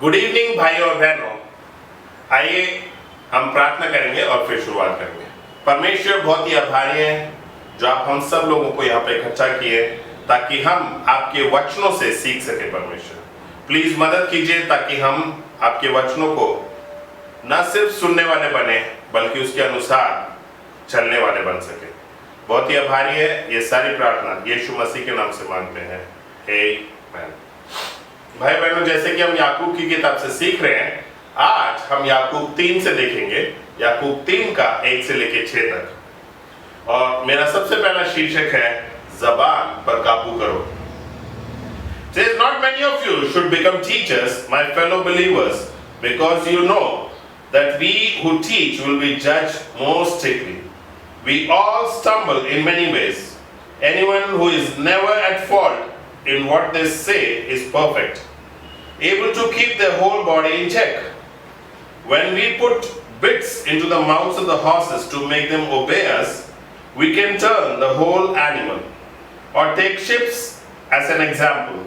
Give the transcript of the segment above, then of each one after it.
Good evening भाई और बहनों, आइए हम प्रार्थना करेंगे और फिर शुरुआत करेंगे। परमेश्वर बहुत ही आभारी है जो आप हम सब लोगों को यहाँ पे इकट्ठा किए ताकि हम आपके वचनों से सीख सके। परमेश्वर प्लीज मदद कीजिए ताकि हम आपके वचनों को न सिर्फ सुनने वाले बने बल्कि उसके अनुसार चलने वाले बन सके। बहुत ही आभारी है। ये सारी प्रार्थना यीशु मसीह के नाम से मांगते हैं, आमीन। भाई बहनों, जैसे कि हम याकूब की किताब से सीख रहे हैं, आज हम याकूब 3 से देखेंगे, याकूब 3 का 1 से लेकर 6 तक। और मेरा सबसे पहला शीर्षक है ज़बान पर काबू करो। Says not many of you should become teachers, my fellow believers, because you know that we who teach will be judged more strictly. We all stumble in many ways. Anyone who is never at fault in what they say is perfect, able to keep their whole body in check. When we put bits into the mouths of the horses to make them obey us, we can turn the whole animal. Or take ships as an example.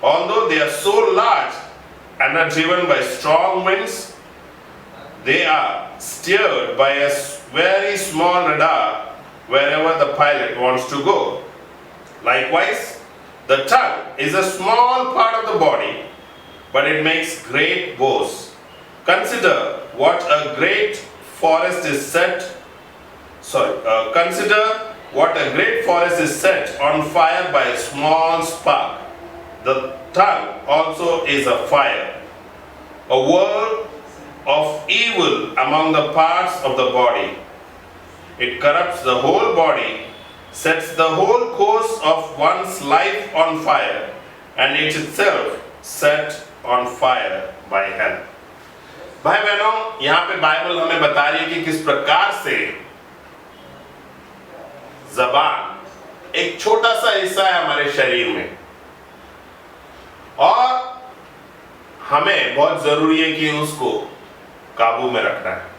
Although they are so large and are driven by strong winds, they are steered by a very small rudder wherever the pilot wants to go. Likewise, the tongue is a small part of the body, but it makes great boasts. Consider what a great forest is set on fire by a small spark. The tongue also is a fire, a world of evil among the parts of the body. It corrupts the whole body, sets the whole course of one's life on fire, and is itself set on fire by hell. भाई बहनों, यहाँ पे Bible हमें बता रही है कि किस प्रकार से ज़बान एक छोटा सा हिस्सा है हमारे शरीर में और हमें बहुत जरूरी है कि उसको काबू में रखना है।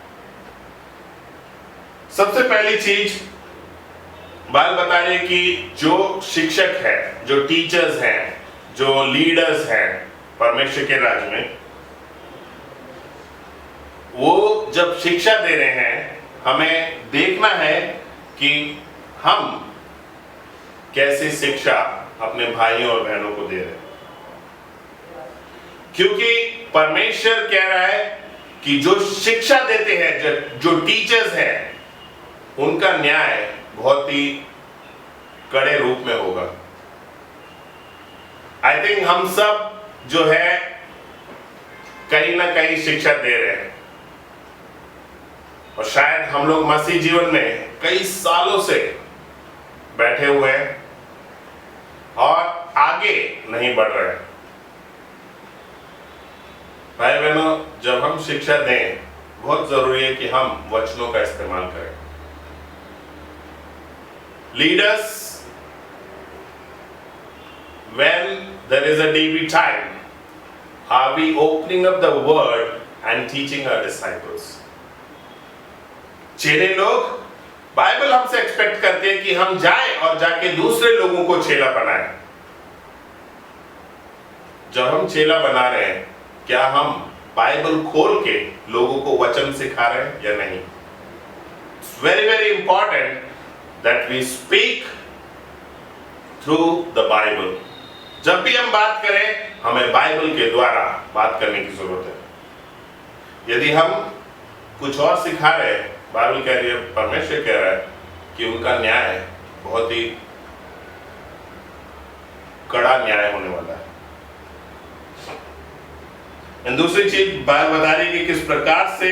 सबसे पहली चीज बाइबल बता रही है कि जो शिक्षक है, जो टीचर्स हैं, जो लीडर्स हैं परमेश्वर के राज्य में, वो जब शिक्षा दे रहे हैं, हमें देखना है कि हम कैसे शिक्षा अपने भाइयों और बहनों को दे रहे हैं। क्योंकि परमेश्वर कह रहा है कि जो शिक्षा देते हैं, जो टीचर्स हैं, उनका न्याय बहुत ही कड़े रूप में होगा। आई थिंक हम सब जो है कहीं ना कहीं शिक्षा दे रहे हैं और शायद हम लोग मसीह जीवन में कई सालों से बैठे हुए हैं और आगे नहीं बढ़ रहे हैं। भाई बहनों, जब हम शिक्षा दें, बहुत जरूरी है कि हम वचनों का इस्तेमाल करें। Leaders, when there is a DB time, are we opening up the word and teaching our disciples? चेले लोग, बाइबल हमसे एक्सपेक्ट करते हैं कि हम जाएं और जाके दूसरे लोगों को चेला बनाएं। जब हम चेला बना रहे हैं, क्या हम बाइबल खोल के लोगों को वचन सिखा रहे हैं या नहीं? It's very very important that we speak through the Bible. जब भी हम बात करें, हमें बाइबल के द्वारा बात करने की जरूरत है। यदि हम कुछ और सिखा रहे हैं, बाइबल कह रही है, परमेश्वर कह रहा है कि उनका न्याय बहुत ही कड़ा न्याय होने वाला है। दूसरी चीज बाइबल बता रही है कि किस प्रकार से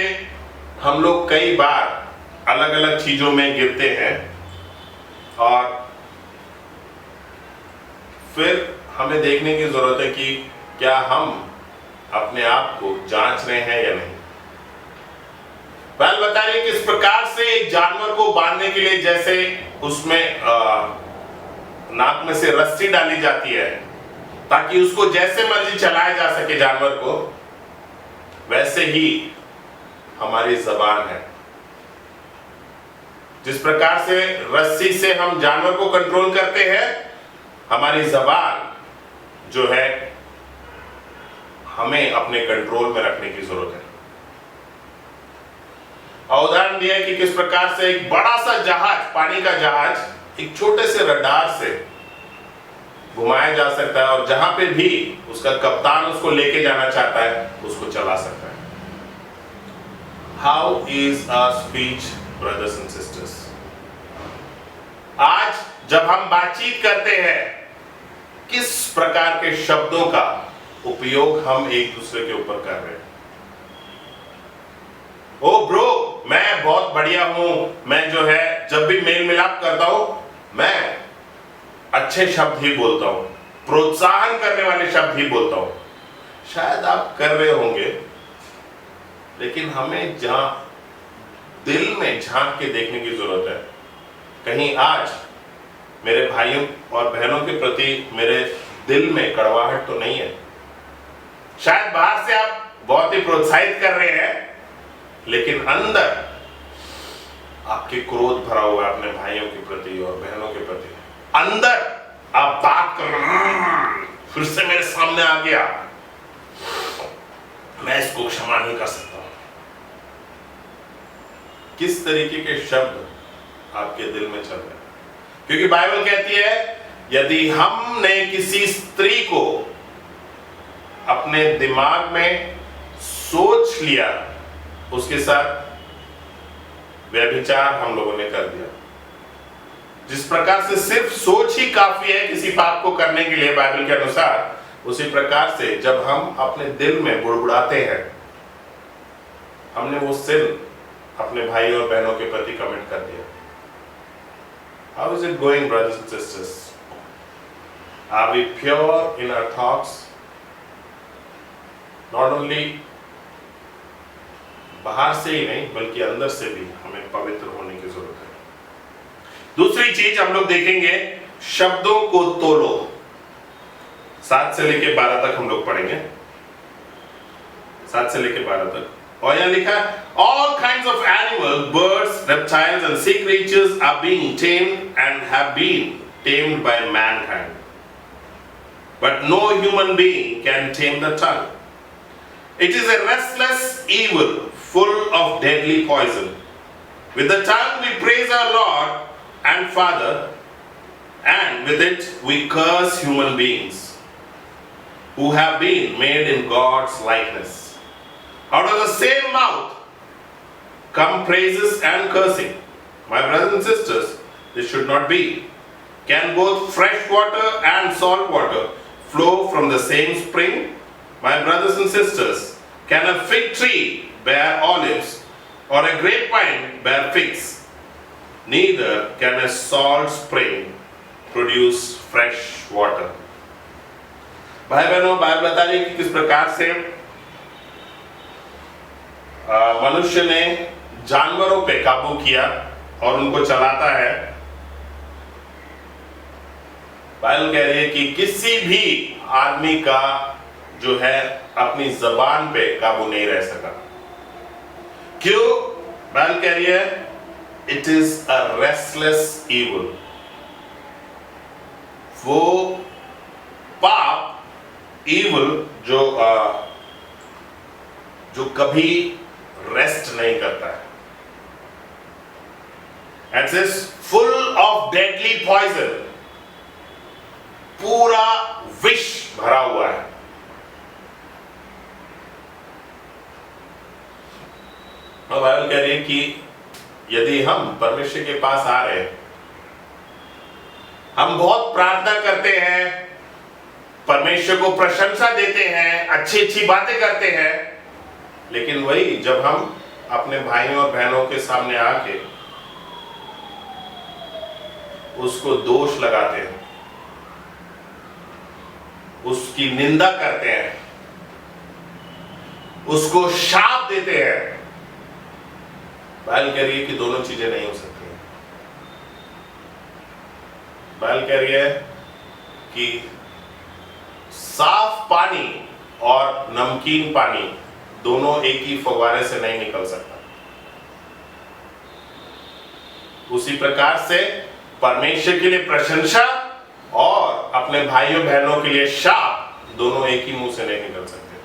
हम लोग कई बार अलग अलग चीजों में गिरते हैं और फिर हमें देखने की जरूरत है कि क्या हम अपने आप को जांच रहे हैं या नहीं। बाइबल बता रही है कि किस प्रकार से एक जानवर को बांधने के लिए जैसे उसमें नाक में से रस्सी डाली जाती है ताकि उसको जैसे मर्जी चलाया जा सके जानवर को, वैसे ही हमारी जबान है। जिस प्रकार से रस्सी से हम जानवर को कंट्रोल करते हैं, हमारी जबान जो है हमें अपने कंट्रोल में रखने की जरूरत है। और उदाहरण दिया कि किस प्रकार से एक बड़ा सा जहाज, पानी का जहाज, एक छोटे से रडार से घुमाया जा सकता है और जहां पे भी उसका कप्तान उसको लेके जाना चाहता है उसको चला सकता है। How is our speech brothers and sisters? आज जब हम बातचीत करते हैं, किस प्रकार के शब्दों का उपयोग हम एक दूसरे के ऊपर कर रहे हैं? ओ ब्रो, मैं बहुत बढ़िया हूं, मैं जो है जब भी मेल मिलाप करता हूं मैं अच्छे शब्द ही बोलता हूं, प्रोत्साहन करने वाले शब्द ही बोलता हूं। शायद आप कर रहे होंगे, लेकिन हमें जहां दिल में झांक के देखने की जरूरत है, कहीं आज मेरे भाइयों और बहनों के प्रति मेरे दिल में कड़वाहट तो नहीं है। शायद बाहर से आप बहुत ही प्रोत्साहित कर रहे हैं, लेकिन अंदर आपके क्रोध भरा हुआ है अपने भाइयों के प्रति और बहनों के प्रति। अंदर आप बात कर रहे हैं, फिर से मेरे सामने आ गया, मैं इसको क्षमा नहीं कर सकता। किस तरीके के शब्द आपके दिल में चल रहे हैं? क्योंकि बाइबल कहती है यदि हमने किसी स्त्री को अपने दिमाग में सोच लिया, उसके साथ व्यभिचार हम लोगों ने कर दिया। जिस प्रकार से सिर्फ सोच ही काफी है किसी पाप को करने के लिए बाइबल के अनुसार, उसी प्रकार से जब हम अपने दिल में बुड़बुड़ाते हैं, हमने वो सिर्फ अपने भाई और बहनों के प्रति कमिट कर दिया। How is it going, brothers and sisters? Are we pure in our thoughts? Not only बाहर से ही नहीं, बल्कि अंदर से भी हमें पवित्र होने की जरूरत है। दूसरी चीज हम लोग देखेंगे, शब्दों को तोलो। 7 से लेके 12 तक हम लोग पढ़ेंगे, 7 से लेके 12 तक। और यहाँ लिखा है, all kinds of animals, birds, reptiles and sea creatures are being tamed and have been tamed by mankind. But no human being can tame the tongue. It is a restless evil, full of deadly poison. With the tongue we praise our Lord and Father, and with it we curse human beings who have been made in God's likeness. Out of the same mouth come praises and cursing. My brothers and sisters, this should not be. Can both fresh water and salt water flow from the same spring? My brothers and sisters, can a fig tree bear olives or a grapevine bear figs? Neither can a salt spring produce fresh water. भाई बहनों, Bible बता रही है कि किस प्रकार से मनुष्य ने जानवरों पे काबू किया और उनको चलाता है। बाइबल कह रही है कि किसी भी आदमी का जो है अपनी जबान पे काबू नहीं रह सका। क्यों? बाइबल कह रही है it is a restless evil. वो पाप, इविल जो कभी रेस्ट नहीं करता है। It is full of deadly poison, पूरा विष भरा हुआ है। और बाइबल कह रही है कि यदि हम परमेश्वर के पास आ रहे हैं, हम बहुत प्रार्थना करते हैं, परमेश्वर को प्रशंसा देते हैं, अच्छी अच्छी बातें करते हैं, लेकिन वही जब हम अपने भाइयों और बहनों के सामने आके उसको दोष लगाते हैं, उसकी निंदा करते हैं, उसको शाप देते हैं, बाइबल कह रही है कि दोनों चीजें नहीं हो सकती हैं। बाइबल कह रही है कि साफ पानी और नमकीन पानी दोनों एक ही फव्वारे से नहीं निकल सकता। उसी प्रकार से परमेश्वर के लिए प्रशंसा और अपने भाइयों बहनों के लिए शाप दोनों एक ही मुंह से नहीं निकल सकते।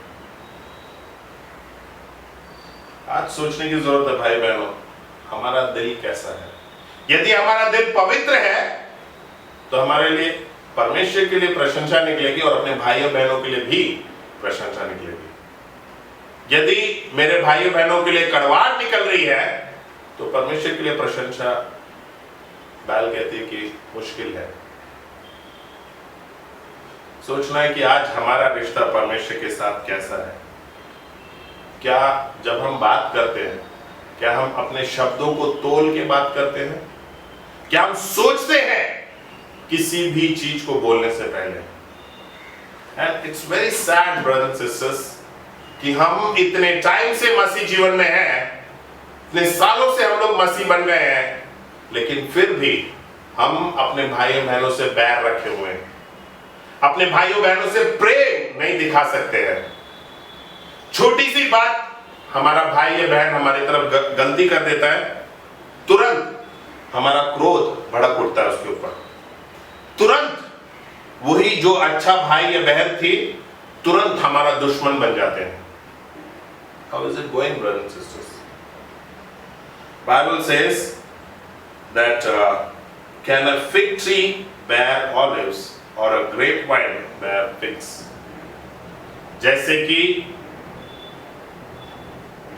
आज सोचने की जरूरत है भाई बहनों, हमारा दिल कैसा है। यदि हमारा दिल पवित्र है तो हमारे लिए परमेश्वर के लिए प्रशंसा निकलेगी और अपने भाइयों बहनों के लिए भी प्रशंसा निकलेगी। यदि मेरे भाइयों बहनों के लिए कड़वाहट निकल रही है तो परमेश्वर के लिए प्रशंसा, बाइबल कहती है कि मुश्किल है। सोचना है कि आज हमारा रिश्ता परमेश्वर के साथ कैसा है। क्या जब हम बात करते हैं, क्या हम अपने शब्दों को तोल के बात करते हैं? क्या हम सोचते हैं किसी भी चीज को बोलने से पहले? And it's very sad brothers and sisters कि हम इतने टाइम से मसीह जीवन में हैं, इतने सालों से हम लोग मसीह बन गए हैं, लेकिन फिर भी हम अपने भाइयों बहनों से बैर रखे हुए हैं, अपने भाइयों बहनों से प्रेम नहीं दिखा सकते हैं। छोटी सी बात हमारा भाई या बहन हमारी तरफ गलती कर देता है, तुरंत हमारा क्रोध भड़क उठता है उसके ऊपर। तुरंत वही जो अच्छा भाई या बहन थी तुरंत हमारा दुश्मन बन जाते हैं। How is it going, brothers and sisters? Bible says that can a fig tree bear olives or a grapevine bear figs? जैसे कि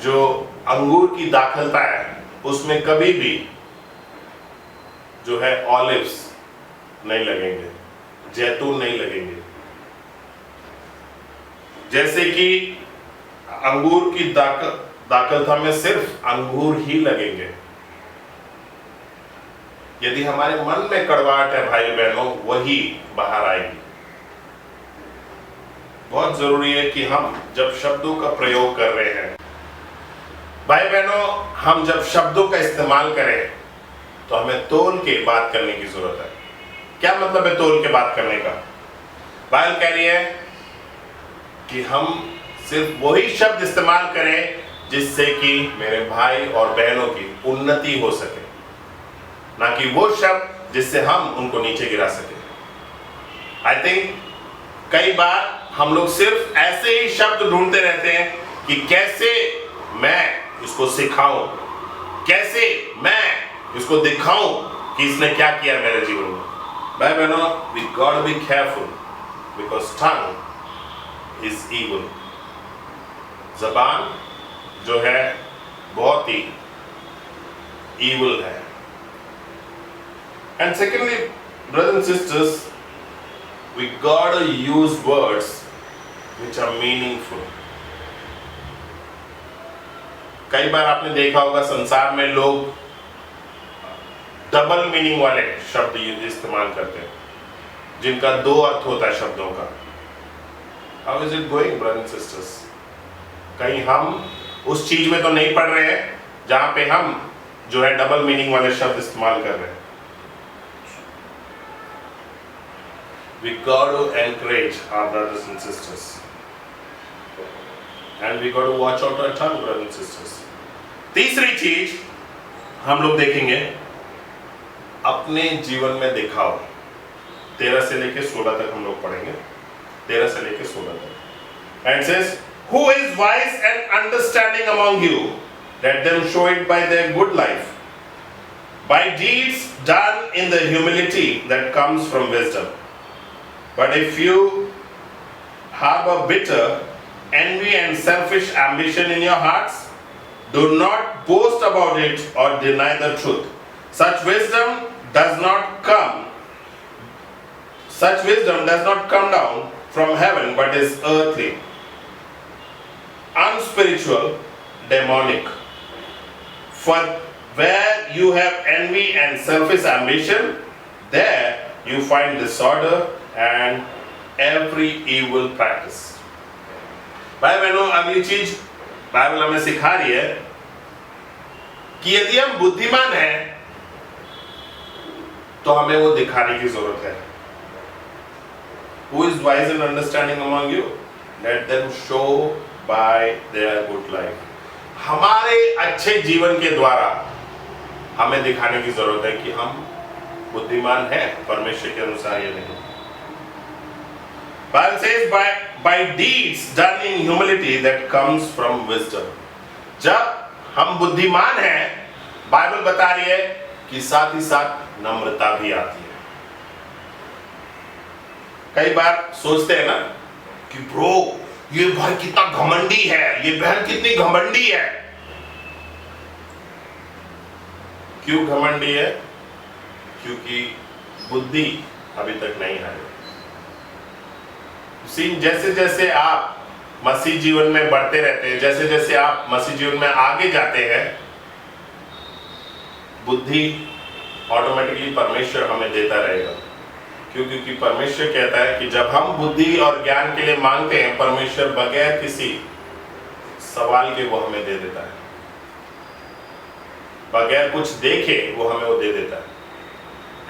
जो अंगूर की दाखलता है उसमें कभी भी जो है ऑलिव्स नहीं लगेंगे, जैतून नहीं लगेंगे। जैसे कि अंगूर की दाखलता में सिर्फ अंगूर ही लगेंगे। यदि हमारे मन में कड़वाहट है भाई बहनों, वही बाहर आएगी। बहुत जरूरी है कि हम जब शब्दों का प्रयोग कर रहे हैं, भाई बहनों, हम जब शब्दों का इस्तेमाल करें तो हमें तोल के बात करने की जरूरत है। क्या मतलब है तोल के बात करने का? बाइबल कह रही है कि हम सिर्फ वही शब्द इस्तेमाल करें जिससे कि मेरे भाई और बहनों की उन्नति हो सके, ना कि वो शब्द जिससे हम उनको नीचे गिरा सके। आई थिंक कई बार हम लोग सिर्फ ऐसे ही शब्द ढूंढते रहते हैं कि कैसे मैं इसको सिखाऊं, कैसे मैं इसको दिखाऊं कि इसने क्या किया मेरे जीवन में। भाई बहनों, we gotta be careful because tongue is evil. ज़बान जो है बहुत ही evil है। And secondly, brothers and sisters, we gotta use words which are meaningful. कई बार आपने देखा होगा संसार में लोग डबल मीनिंग वाले शब्द इस्तेमाल करते हैं, जिनका दो अर्थ होता है शब्दों का। How is it going, brothers and sisters? कहीं हम उस चीज में तो नहीं पढ़ रहे हैं जहां पे हम जो है डबल मीनिंग वाले शब्द इस्तेमाल कर रहे हैं। We got to encourage our brothers and sisters, and we got to watch out our tongue, brothers and sisters. तीसरी चीज हम लोग देखेंगे, अपने जीवन में दिखाओ। 13 से लेके 16 तक हम लोग पढ़ेंगे, 13 से लेके 16 तक। And it says, who is wise and understanding among you? Let them show it by their good life, by deeds done in the humility that comes from wisdom. But if you harbor bitter envy and selfish ambition in your hearts, do not boast about it or deny the truth. Such wisdom does not come down from heaven, but is earthly, unspiritual, demonic. For where you have envy and selfish ambition, there you find disorder and every evil practice. भाई बहनों, अगली चीज Bible हमें सिखा रही है कि यदि हम बुद्धिमान हैं तो हमें वो दिखाने की जरूरत है। Who is wise and understanding among you? Let them show by their good life. हमारे अच्छे जीवन के द्वारा हमें दिखाने की जरूरत है कि हम बुद्धिमान हैं परमेश्वर के अनुसार या नहीं। Bible says by deeds done in humility that comes from wisdom. जब हम बुद्धिमान हैं, बाइबल बता रही है कि साथ ही साथ नम्रता भी आती है। कई बार सोचते हैं ना कि ब्रो ये भाई कितना घमंडी है, ये बहन कितनी घमंडी है। क्यों घमंडी है? क्योंकि बुद्धि अभी तक नहीं आई। जैसे जैसे आप मसीह जीवन में बढ़ते रहते हैं, जैसे जैसे आप मसीह जीवन में आगे जाते हैं, बुद्धि ऑटोमेटिकली परमेश्वर हमें देता रहेगा। क्योंकि परमेश्वर कहता है कि जब हम बुद्धि और ज्ञान के लिए मांगते हैं, परमेश्वर बगैर किसी सवाल के वो हमें दे देता है, बगैर कुछ देखे वो हमें वो दे देता है।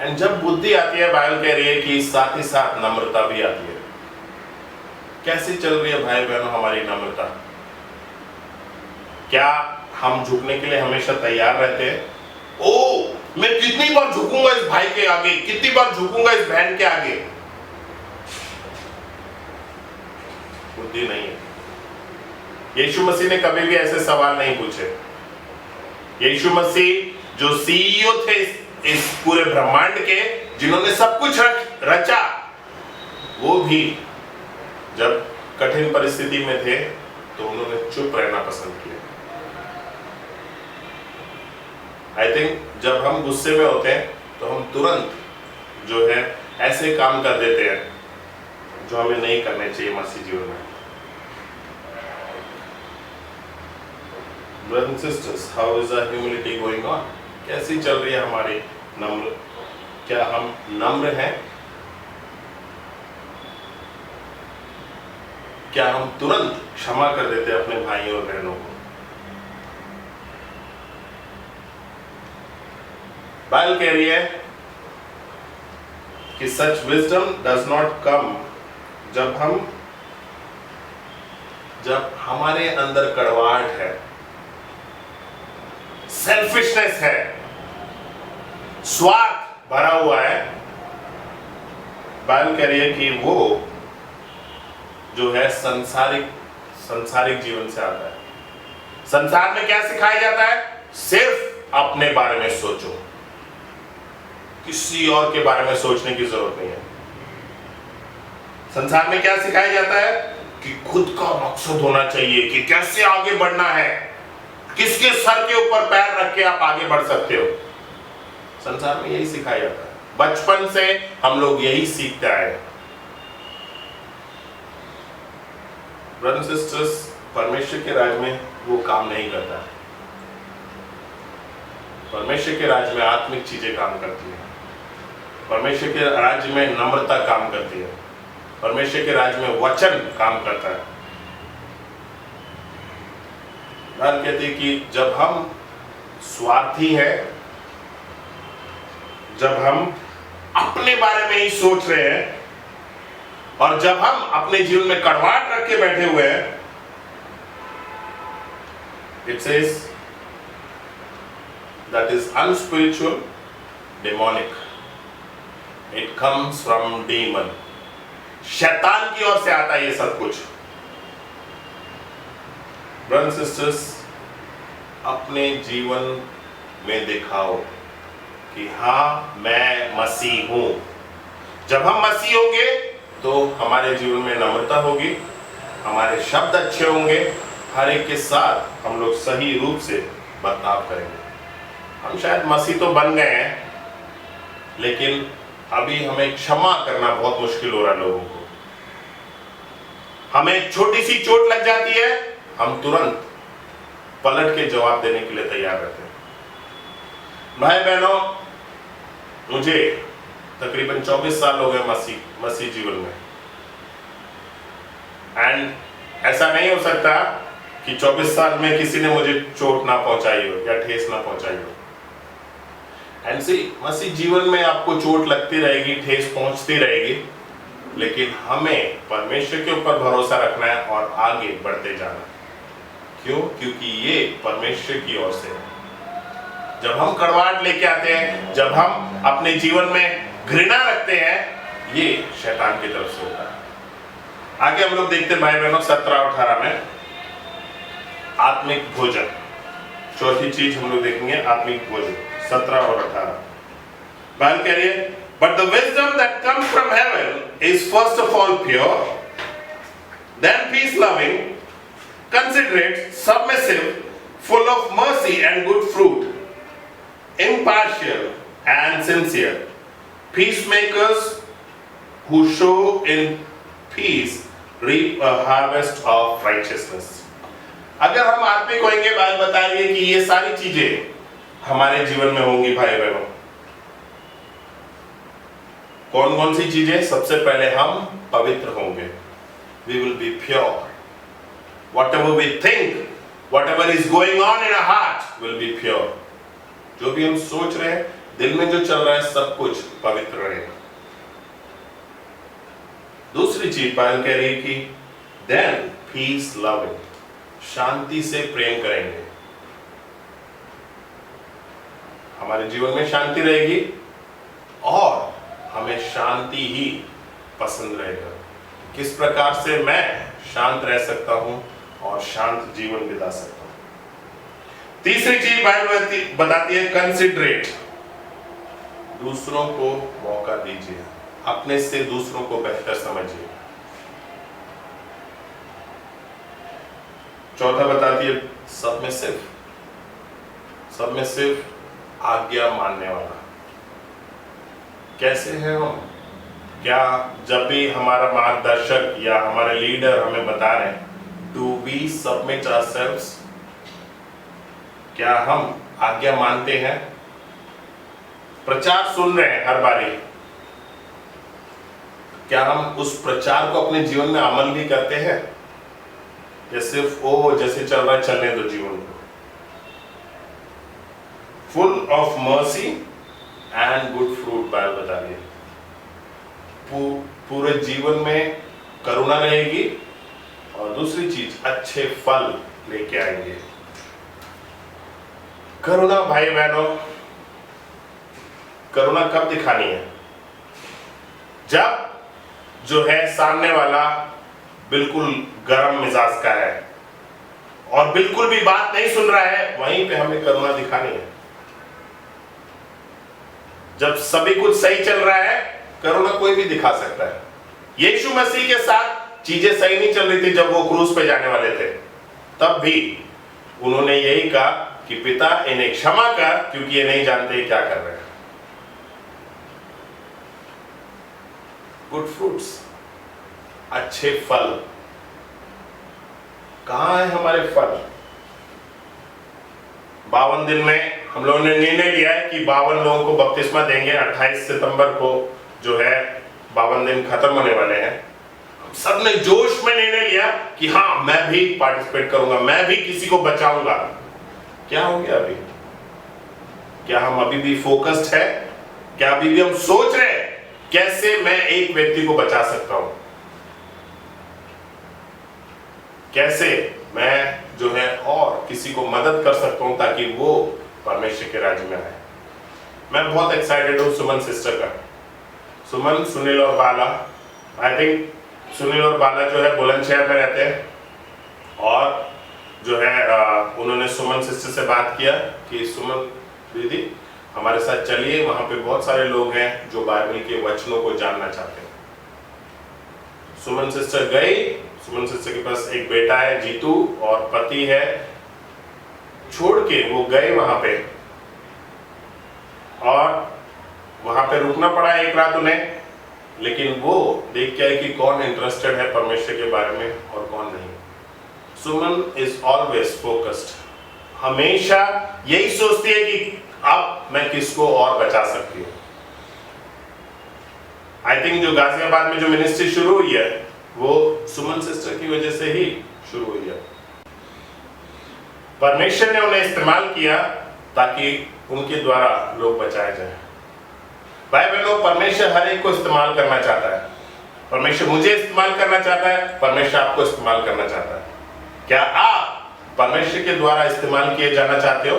एंड जब बुद्धि आती है, बाइबल कह रही है कि साथ ही साथ नम्रता भी आती है। कैसे चल रही है भाई बहनों हमारी नम्रता? क्या हम झुकने के लिए हमेशा तैयार रहते हैं? ओ, मैं कितनी बार झुकूंगा इस भाई के आगे, कितनी बार झुकूंगा इस बहन के आगे। बुद्धि नहीं है। यीशु मसीह ने कभी भी ऐसे सवाल नहीं पूछे। यीशु मसीह जो सीईओ थे इस पूरे ब्रह्मांड के, जिन्होंने सब कुछ रचा, वो भी जब कठिन परिस्थिति में थे तो उन्होंने चुप रहना पसंद किया। आई थिंक जब हम गुस्से में होते हैं तो हम तुरंत जो है ऐसे काम कर देते हैं जो हमें नहीं करने चाहिए मसीह जीवन में। Brothers and sisters, how is our humility going on? कैसी चल रही है हमारी नम्र? क्या हम नम्र हैं? क्या हम तुरंत क्षमा कर देते हैं अपने भाइयों और बहनों को? बाइबल कह रही है कि सच विजडम डज नॉट कम जब हमारे अंदर कड़वाहट है, सेल्फिशनेस है, स्वार्थ भरा हुआ है। बाइबल कह रही है कि वो जो है संसारिक जीवन से आता है। संसार में क्या सिखाया जाता है? सिर्फ अपने बारे में सोचो, किसी और के बारे में सोचने की जरूरत नहीं है। संसार में क्या सिखाया जाता है? कि खुद का मकसद होना चाहिए, कि कैसे आगे बढ़ना है, किसके सर के ऊपर पैर रख के आप आगे बढ़ सकते हो। संसार में यही सिखाया जाता है। बचपन से हम लोग यही सीखते आए। ब्रदर्स एंड सिस्टर्स, परमेश्वर के राज में वो काम नहीं करता। परमेश्वर के राज में आत्मिक चीजें काम करती है। परमेश्वर के राज्य में नम्रता काम करती है। परमेश्वर के राज्य में वचन काम करता है। बात कहती है कि जब हम स्वार्थी हैं, जब हम अपने बारे में ही सोच रहे हैं, और जब हम अपने जीवन में कड़वाहट रख के बैठे हुए हैं, it says that is unspiritual, demonic, it comes from demon. शैतान की ओर से आता है ये सब कुछ। ब्रदर्स सिस्टर्स, अपने जीवन में दिखाओ कि हाँ मैं मसीह हूं। जब हम मसीह होंगे तो हमारे जीवन में नम्रता होगी, हमारे शब्द अच्छे होंगे, हर एक के साथ हम लोग सही रूप से बर्ताव करेंगे। हम शायद मसीह तो बन गए हैं, लेकिन अभी हमें क्षमा करना बहुत मुश्किल हो रहा है लोगों को। हमें छोटी सी चोट लग जाती है, हम तुरंत पलट के जवाब देने के लिए तैयार रहते हैं। भाई बहनों, मुझे तकरीबन 24 साल हो गए मसीह जीवन में। एंड ऐसा नहीं हो सकता कि 24 साल में किसी ने मुझे चोट ना पहुंचाई हो या ठेस ना पहुंचाई हो। एंड सी, मसीह जीवन में आपको चोट लगती रहेगी, ठेस पहुंचती रहेगी, लेकिन हमें परमेश्वर के ऊपर भरोसा रखना है और आगे बढ़ते जाना। क्यों? क्योंकि ये परमेश्वर की ओर से है। जब हम कड़वाहट लेके आते हैं, जब हम अपने जीवन में घृणा रखते हैं, ये शैतान की तरफ से होता है। आगे हम लोग देखते हैं भाई बहनों 17 और 18 में। आत्मिक भोजन। चौथी चीज हम लोग देखेंगे आत्मिक भोजन, 17 और 18। बाइबल कह रही है, but the wisdom that comes from heaven is first of all pure, then peace loving, considerate, submissive, full of mercy and good fruit, impartial and sincere, peacemakers who show in peace reap a harvest of righteousness। अगर हम आत्मिक होंगे, Bible बता रही है कि ये सारी चीजें हमारे जीवन में होंगी भाई बहनों। कौन कौन सी चीजें? सबसे पहले हम पवित्र होंगे, we will be pure, whatever we think, whatever is going on in our heart will be pure। जो भी हम सोच रहे हैं, दिल में जो चल रहा है, सब कुछ पवित्र रहेगा। दूसरी चीज बाइबल कह रही है कि then peace loving, शांति से प्रेम करेंगे। हमारे जीवन में शांति रहेगी और हमें शांति ही पसंद रहेगा। किस प्रकार से मैं शांत रह सकता हूं और शांत जीवन बिता सकता हूं। तीसरी चीज बाइबल बताती है कंसिडरेट, दूसरों को मौका दीजिए, अपने से दूसरों को बेहतर समझिए। चौथा बताती है सबमिसिव, सबमिसिव आज्ञा मानने वाला। कैसे हैं हम? क्या जब भी हमारा मार्गदर्शक या हमारे लीडर हमें बता रहे हैं, डू वी सबमिट आवरसेल्व्स? क्या हम आज्ञा मानते हैं? प्रचार सुन रहे हैं हर बारी, क्या हम उस प्रचार को अपने जीवन में अमल भी करते हैं या सिर्फ ओ जैसे चल रहा है चलने दो जीवन को? Full of mercy and good fruit, Bible बता रही है पूरे जीवन में करुणा रहेगी और दूसरी चीज अच्छे फल लेके आएंगे। करुणा भाई बहनों, करुणा कब दिखानी है? जब जो है सामने वाला बिल्कुल गर्म मिजाज का है और बिल्कुल भी बात नहीं सुन रहा है, वहीं पे हमें करुणा दिखानी है। जब सभी कुछ सही चल रहा है, करुणा कोई भी दिखा सकता है। यीशु मसीह के साथ चीजें सही नहीं चल रही थी जब वो क्रूस पे जाने वाले थे, तब भी उन्होंने यही कहा कि पिता इन्हें क्षमा कर, क्योंकि ये नहीं जानते क्या कर रहे हैं। गुड फ्रूट्स, अच्छे फल। कहां है हमारे फल? 52 दिन में हम लोगों ने निर्णय लिया है कि 52 लोगों को बपतिस्मा देंगे। 28 सितंबर को जो है 52 दिन खत्म होने वाले हैं। हम सब ने जोश में निर्णय लिया कि हाँ, मैं भी पार्टिसिपेट करूंगा, मैं भी किसी को बचाऊंगा। क्या हो गया अभी? क्या हम अभी भी फोकस्ड है? क्या अभी भी हम सोच रहे हैं कैसे मैं एक व्यक्ति को बचा सकता हूं, कैसे मैं जो है और किसी को मदद कर सकता हूं ताकि वो परमेश्वर के राज्य में आए? मैं बहुत एक्साइटेड हूं सुमन सिस्टर का। सुमन, सुनील और बाला, आई थिंक सुनील और बाला जो है बुलंदशहर में रहते हैं और जो है उन्होंने सुमन सिस्टर से बात किया कि सुमन दीदी हमारे साथ चलिए, वहां पे बहुत सारे लोग हैं जो बाइबल के वचनों को जानना चाहते हैं। सुमन सिस्टर गई। सुमन सिस्टर के पास एक बेटा है जीतू और पति है, छोड़ के वो गए वहां पे और वहां पे रुकना पड़ा एक रात उन्हें, लेकिन वो देख के आए कि कौन इंटरेस्टेड है परमेश्वर के बारे में और कौन नहीं। सुमन इज ऑलवेज फोकस्ड, हमेशा यही सोचती है कि अब मैं किसको और बचा सकती हूँ। आई थिंक जो गाजियाबाद में जो मिनिस्ट्री शुरू हुई है वो सुमन सिस्टर की वजह से ही शुरू हुई है। परमेश्वर ने उन्हें इस्तेमाल किया ताकि उनके द्वारा लोग बचाए जाए। भाई बहनों, परमेश्वर हर एक को इस्तेमाल करना चाहता है। परमेश्वर मुझे इस्तेमाल करना चाहता है, परमेश्वर आपको इस्तेमाल करना चाहता है। क्या आप परमेश्वर के द्वारा इस्तेमाल किए जाना चाहते हो?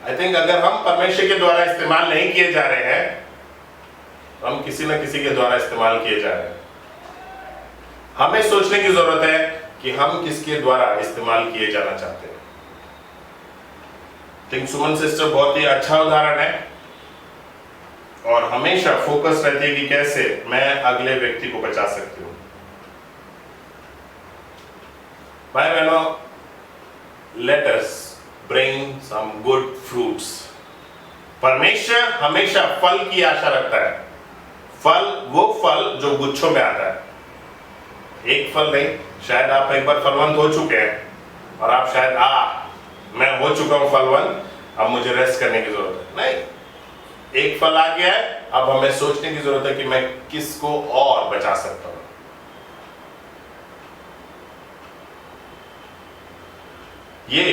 आई थिंक अगर हम परमेश्वर के द्वारा इस्तेमाल नहीं किए जा रहे हैं, तो हम किसी न किसी के द्वारा इस्तेमाल किए जा रहे हैं। हमें सोचने की जरूरत है कि हम किसके द्वारा इस्तेमाल किए जाना चाहते हैं। थिंक सुमन सिस्टर बहुत ही अच्छा उदाहरण है और हमेशा फोकस रहती है कि कैसे मैं अगले व्यक्ति को बचा सकती हूँ। भाई बहनों, let us bring some good fruits. परमेश्वर हमेशा फल की आशा रखता है। फल, वो फल जो गुच्छों में आता है। एक फल नहीं, शायद आप एक बार फलवंत हो चुके हैं और आप शायद मैं हो चुका हूं फलवंत, अब मुझे रेस्ट करने की जरूरत है। नहीं, एक फल आ गया है, अब हमें सोचने की जरूरत है कि मैं किसको और बचा सकता हूं। ये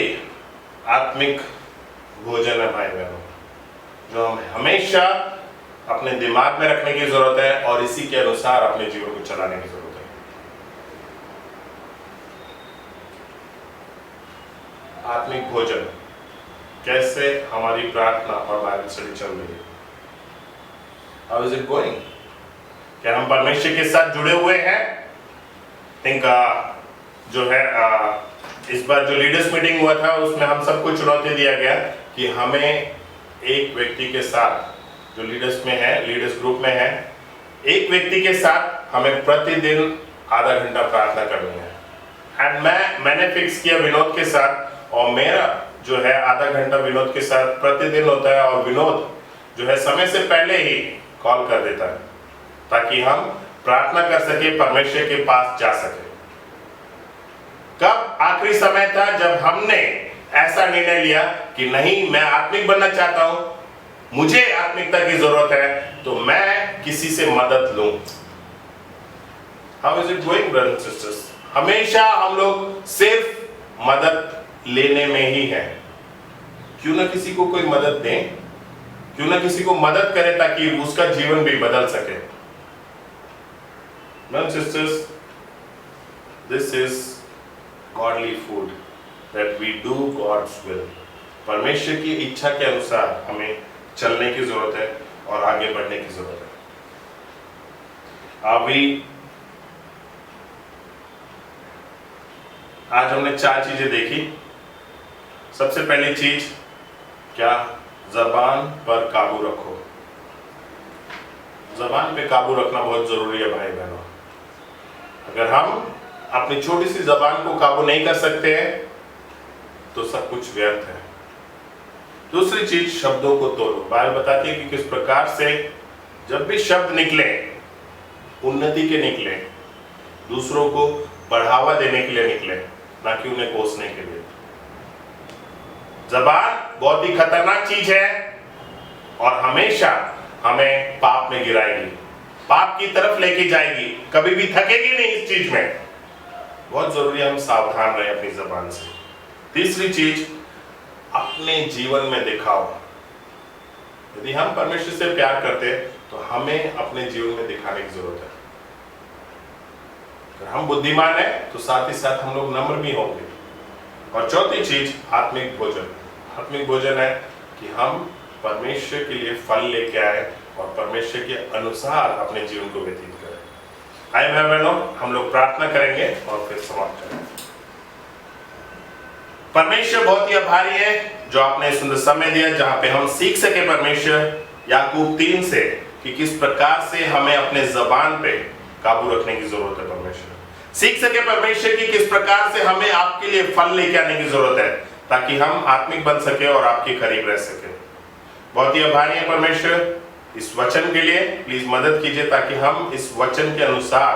आत्मिक भोजन है भाई बहनों, जो हमें हमेशा अपने दिमाग में रखने की जरूरत है और इसी के अनुसार अपने जीवन को चलाने की जरूरत है। आत्मिक भोजन, कैसे हमारी प्रार्थना और बाइबल स्टडी चल रही है? How is it going? क्या हम परमेश्वर के साथ जुड़े हुए हैं? थिंक जो है इस बार जो लीडर्स मीटिंग हुआ था उसमें हम सबको चुनौती दिया गया कि हमें एक व्यक्ति के साथ जो लीडर्स में है, लीडर्स ग्रुप में है, एक व्यक्ति के साथ हमें प्रतिदिन आधा घंटा प्रार्थना करनी है। एंड मैंने फिक्स किया विनोद के साथ, और मेरा जो है आधा घंटा विनोद के साथ प्रतिदिन होता है और विनोद जो है समय से पहले ही कॉल कर देता है ताकि हम प्रार्थना कर सके, परमेश्वर के पास जा सके। कब आखिरी समय था जब हमने ऐसा निर्णय लिया कि नहीं, मैं आत्मिक बनना चाहता हूं, मुझे आत्मिकता की जरूरत है, तो मैं किसी से मदद लूं। How is it going brothers and sisters? हमेशा हम लोग सिर्फ मदद लेने में ही है। क्यों ना किसी को कोई मदद दें, क्यों ना किसी को मदद करें ताकि उसका जीवन भी बदल सके। Brothers and sisters, this is godly food that we do God's will। परमेश्वर की इच्छा के अनुसार हमें चलने की जरूरत है और आगे बढ़ने की जरूरत है। अभी आज हमने 4 चीजें देखी। सबसे पहली चीज, क्या? जबान पर काबू रखो। जबान पे काबू रखना बहुत जरूरी है भाई बहनों। अगर हम अपनी छोटी सी जबान को काबू नहीं कर सकते हैं तो सब कुछ व्यर्थ है। दूसरी चीज, शब्दों को तोलो। बाइबल बताती है कि किस प्रकार से जब भी शब्द निकले, उन्नति के निकले, दूसरों को बढ़ावा देने के लिए निकले, ना कि उन्हें कोसने के लिए। जबान बहुत ही खतरनाक चीज है और हमेशा हमें पाप में गिराएगी, पाप की तरफ लेके जाएगी, कभी भी थकेगी नहीं इस चीज में। बहुत जरूरी है हम सावधान रहें अपनी जबान से। तीसरी चीज, अपने जीवन में दिखाओ। यदि हम परमेश्वर से प्यार करते हैं तो हमें अपने जीवन में दिखाने की जरूरत है। अगर हम बुद्धिमान हैं तो साथ ही साथ हम लोग नम्र भी होंगे। और चौथी चीज, आत्मिक भोजन। आत्मिक भोजन है कि हम परमेश्वर के लिए फल लेके आए और परमेश्वर के अनुसार अपने जीवन को व्यतीत करें। आइए भाई बहनों, हम लोग प्रार्थना करेंगे और फिर समाप्त करेंगे। परमेश्वर बहुत ही आभारी है जो आपने सुंदर समय दिया जहां पे हम सीख सके परमेश्वर याकूब 3 से कि किस प्रकार से हमें अपने जबान पे काबू रखने की जरूरत है। परमेश्वर सीख सके परमेश्वर की किस प्रकार से हमें आपके लिए फल लेके आने की जरूरत है ताकि हम आत्मिक बन सके और आपके करीब रह सके। बहुत ही आभारी है परमेश्वर इस वचन के लिए। प्लीज मदद कीजिए ताकि हम इस वचन के अनुसार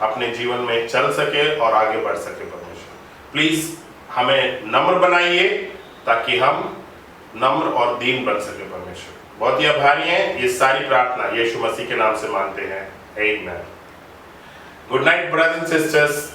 अपने जीवन में चल सके और आगे बढ़ सके। परमेश्वर प्लीज हमें नम्र बनाइए ताकि हम नम्र और दीन बन सके। परमेश्वर बहुत ही आभारी हैं। ये सारी प्रार्थना यीशु मसीह के नाम से मानते हैं। आमीन। Good night brothers and sisters.